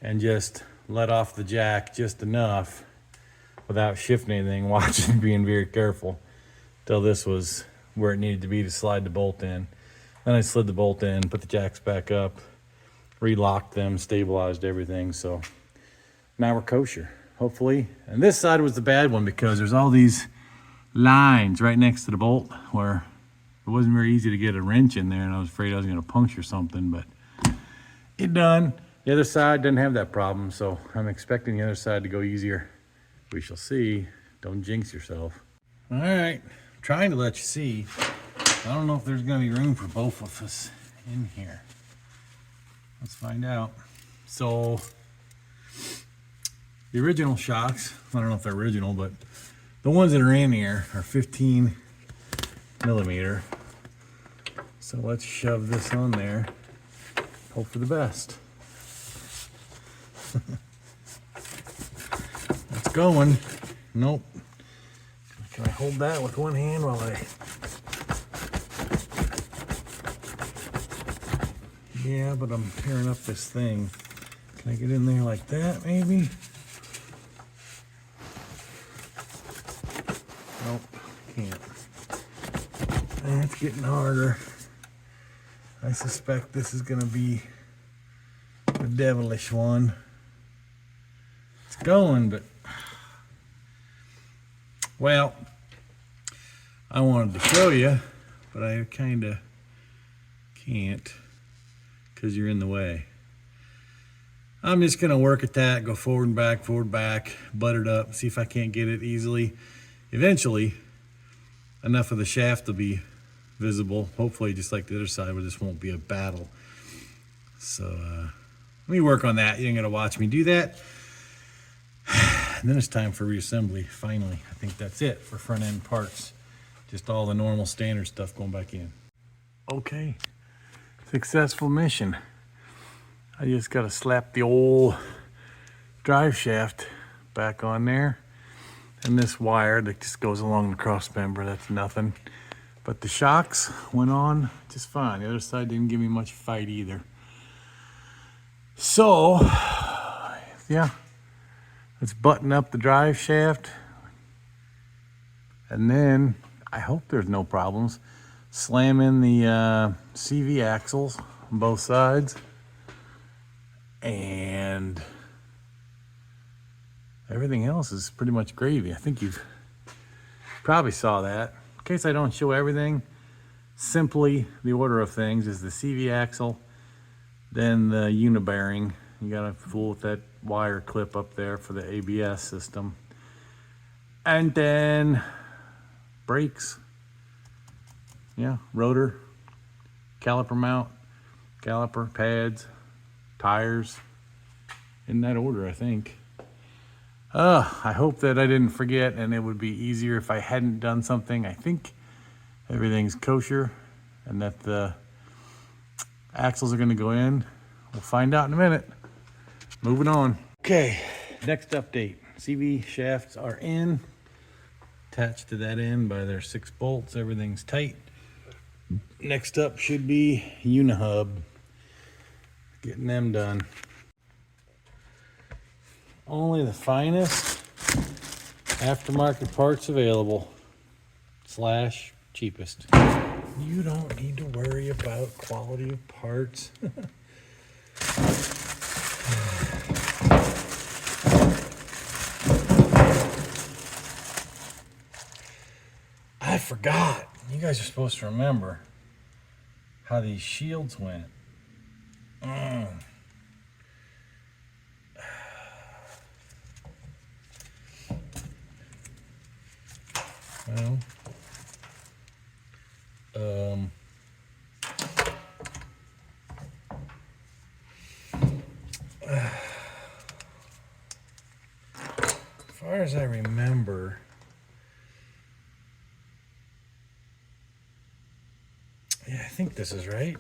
and just let off the jack just enough without shifting anything, watching, being very careful, till this was where it needed to be to slide the bolt in. Then I slid the bolt in, put the jacks back up, relocked them, stabilized everything. So now we're kosher, hopefully. And this side was the bad one because there's all these lines right next to the bolt where it wasn't very easy to get a wrench in there, and I was afraid I was gonna puncture something, but it done. The other side doesn't have that problem, so I'm expecting the other side to go easier. We shall see. Don't jinx yourself. All right, trying to let you see. I don't know if there's gonna be room for both of us in here. Let's find out. So the original shocks, I don't know if they're original, but the ones that are in here are 15 millimeter. So let's shove this on there. Hope for the best. It's going. Nope. Can I hold that with one hand while I... Yeah, but I'm tearing up this thing. Can I get in there like that, maybe? Nope, can't. It's getting harder. I suspect this is gonna be a devilish one. It's going, but... Well, I wanted to show you, but I kinda can't because you're in the way. I'm just gonna work at that, go forward, back, butt it up, see if I can't get it easily. Eventually, enough of the shaft will be visible, hopefully just like the other side where this won't be a battle. So let me work on that. You ain't gonna watch me do that. And then it's time for reassembly, finally. I think that's it for front end parts. Just all the normal standard stuff going back in. Okay, successful mission. I just gotta slap the old drive shaft back on there. And this wire that just goes along the cross member, that's nothing. But the shocks went on just fine. The other side didn't give me much fight either. So, yeah. Let's button up the drive shaft. And then, I hope there's no problems, slam in the CV axles on both sides. And everything else is pretty much gravy. I think you've probably saw that. In case I don't show everything, simply the order of things is the CV axle, then the unibearing. You gotta fool with that wire clip up there for the ABS system. And then brakes. Yeah, rotor, caliper mount, caliper, pads, tires. In that order, I think. I hope that I didn't forget and it would be easier if I hadn't done something. I think everything's kosher and that the axles are gonna go in. We'll find out in a minute. Moving on. Okay, next update. CV shafts are in. Attached to that end by their 6 bolts. Everything's tight. Next up should be Unihub. Getting them done. Only the finest aftermarket parts available. / cheapest. You don't need to worry about quality of parts. I forgot. You guys are supposed to remember how these shields went. Well, as far as I remember, yeah, I think this is right.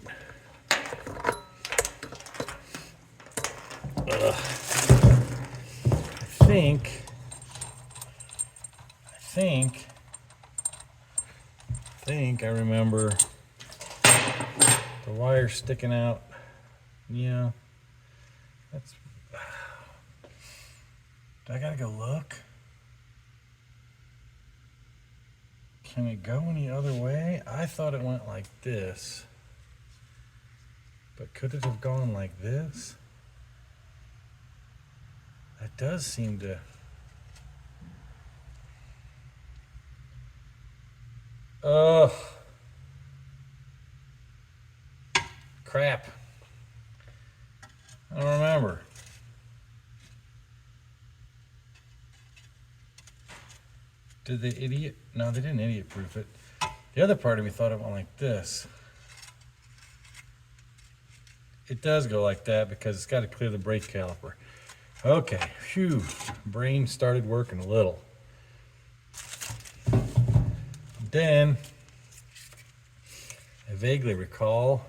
I think I remember the wire sticking out. Yeah, that's. I gotta go look. Can it go any other way? I thought it went like this. But could it have gone like this? That does seem to... Ugh. Crap. I don't remember. Did they idiot? No, they didn't idiot proof it. The other part of me thought it went like this. It does go like that because it's got to clear the brake caliper. Okay, phew, brain started working a little. Then, I vaguely recall,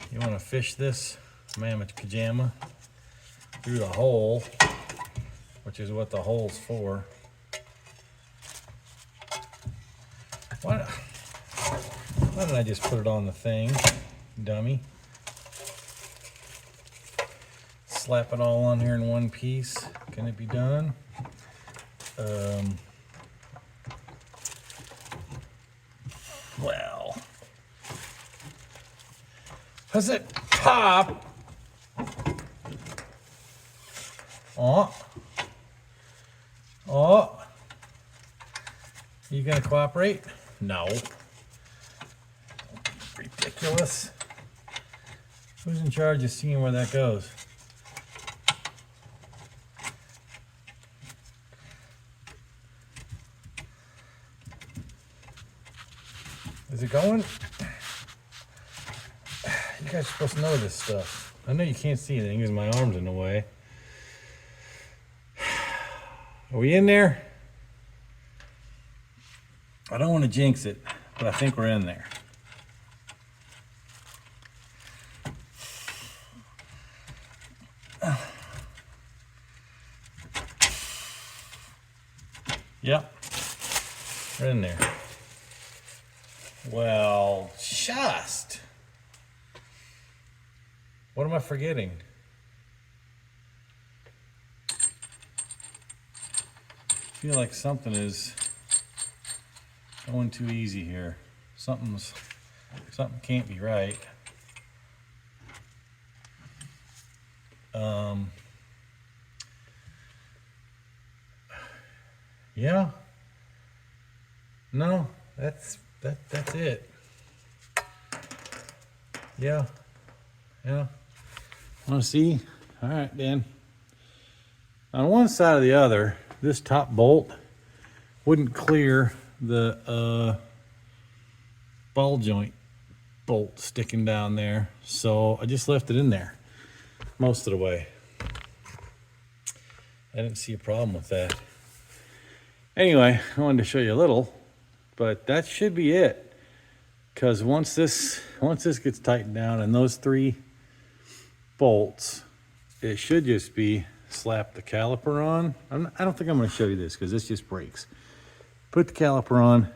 you want to fish this mammoth pajama through the hole, which is what the hole's for. Why don't I just put it on the thing, dummy? Slap it all on here in one piece. Can it be done? Well, does it pop? Oh. You gonna cooperate? No. Ridiculous. Who's in charge of seeing where that goes? Is it going? You guys are supposed to know this stuff. I know you can't see anything because my arm's in the way. Are we in there? I don't want to jinx it, but I think we're in there. Yep, we're in there. Well, just. What am I forgetting? I feel like something is going too easy here. Something can't be right. Yeah. No, that's it. Yeah. Want to see? All right, Dan. On one side or the other, this top bolt wouldn't clear the ball joint bolt sticking down there, so I just left it in there most of the way. I didn't see a problem with that. Anyway, I wanted to show you a little, but that should be it. Because once this gets tightened down and those 3 bolts, it should just be slap the caliper on. I don't think I'm going to show you this because this just breaks. Put the caliper on,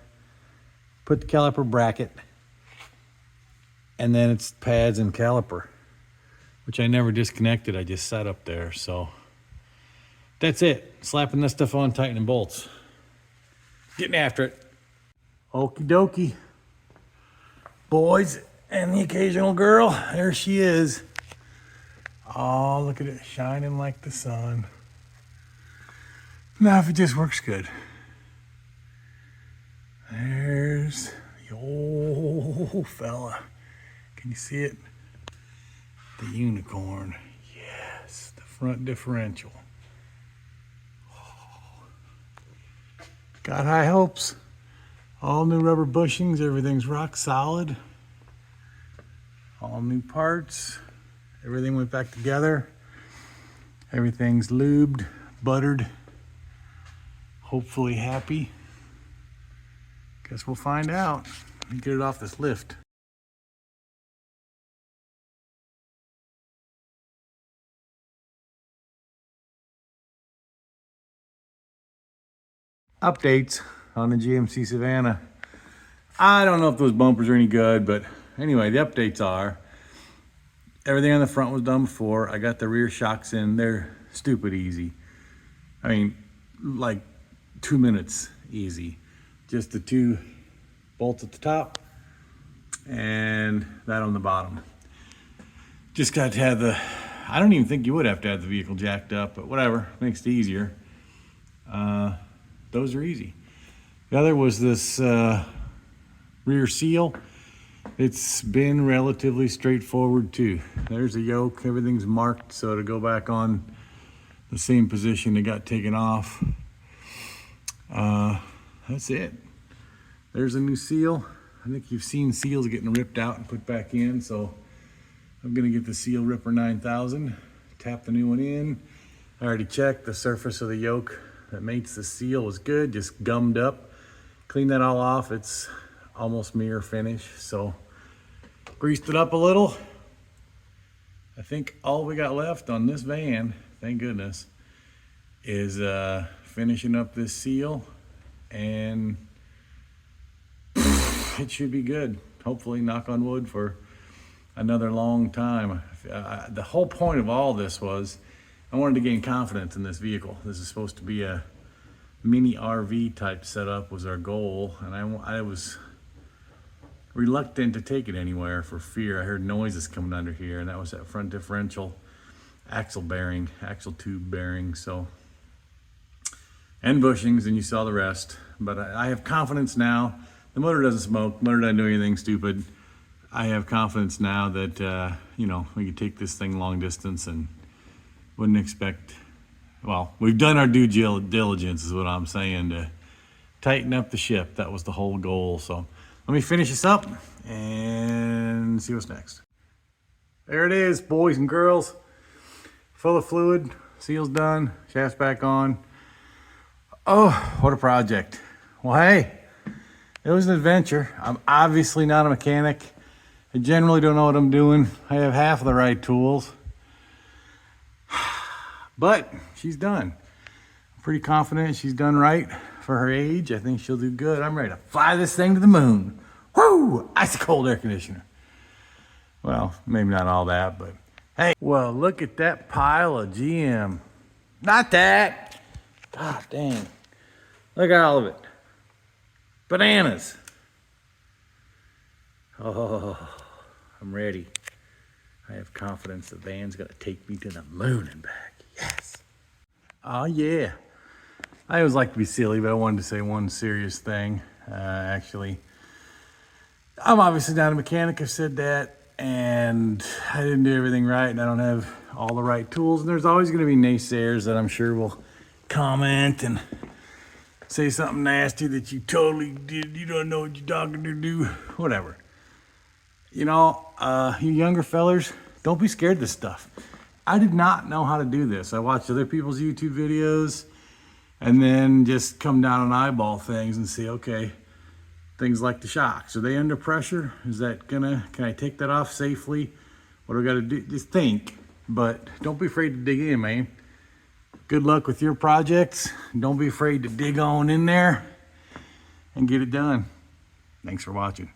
put the caliper bracket, and then it's pads and caliper, which I never disconnected. I just set up there. So that's it. Slapping this stuff on, tightening bolts. Getting after it. Okie dokie. Boys and the occasional girl. There she is. Oh, look at it shining like the sun. Now if it just works good. There's the old fella. Can you see it? The Unicorn. Yes, the front differential. Got high hopes. All new rubber bushings, everything's rock solid. All new parts. Everything went back together. Everything's lubed, buttered. Hopefully happy. Guess we'll find out. Let me get it off this lift. Updates on the GMC Savana. I don't know if those bumpers are any good, but anyway, the updates are everything on the front was done before. I got the rear shocks in. They're stupid easy. I mean, like 2 minutes easy. Just the 2 bolts at the top and that on the bottom. Just got to have the, I don't even think you would have to have the vehicle jacked up, but whatever, makes it easier. Those are easy. The other was this rear seal. It's been relatively straightforward too. There's a yoke, everything's marked so to go back on the same position it got taken off. that's it. There's a new seal. I think you've seen seals getting ripped out and put back in, so I'm gonna get the Seal Ripper 9000, tap the new one in. I already checked the surface of the yoke that mates the seal was good, just gummed up. Clean that all off, it's almost mirror finish, so greased it up a little. I think all we got left on this van, thank goodness, is finishing up this seal, and it should be good. Hopefully, knock on wood, for another long time. The whole point of all this was I wanted to gain confidence in this vehicle. This is supposed to be a mini RV type setup was our goal, and I was reluctant to take it anywhere for fear. I heard noises coming under here, and that was that front differential axle tube bearing, so, and bushings, and you saw the rest. But I have confidence now. The motor doesn't smoke, the motor doesn't do anything stupid. I have confidence now that, you know, we could take this thing long distance and wouldn't expect, well, we've done our due diligence is what I'm saying, to tighten up the ship. That was the whole goal. So let me finish this up and see what's next. There it is, boys and girls. Full of fluid, seal's done, shaft's back on. Oh, what a project. Well, hey, it was an adventure. I'm obviously not a mechanic. I generally don't know what I'm doing. I have half of the right tools. But she's done. I'm pretty confident she's done right for her age. I think she'll do good. I'm ready to fly this thing to the moon. Woo! Ice cold air conditioner. Well, maybe not all that, but hey. Well, look at that pile of GM. Not that. God dang. Look at all of it. Bananas. Oh, I'm ready. I have confidence the van's gonna take me to the moon and back. Yes. Oh yeah. I always like to be silly, but I wanted to say one serious thing. Actually, I'm obviously not a mechanic, I've said that, and I didn't do everything right, and I don't have all the right tools, and there's always gonna be naysayers that I'm sure will comment and say something nasty that you totally did, you don't know what you're talking to do, whatever. You know, you younger fellers, don't be scared of this stuff. I did not know how to do this. I watched other people's YouTube videos and then just come down and eyeball things and see, okay, things like the shocks, are they under pressure? Is that can I take that off safely? What do I gotta do? Just think, but don't be afraid to dig in, man. Good luck with your projects. Don't be afraid to dig on in there and get it done. Thanks for watching.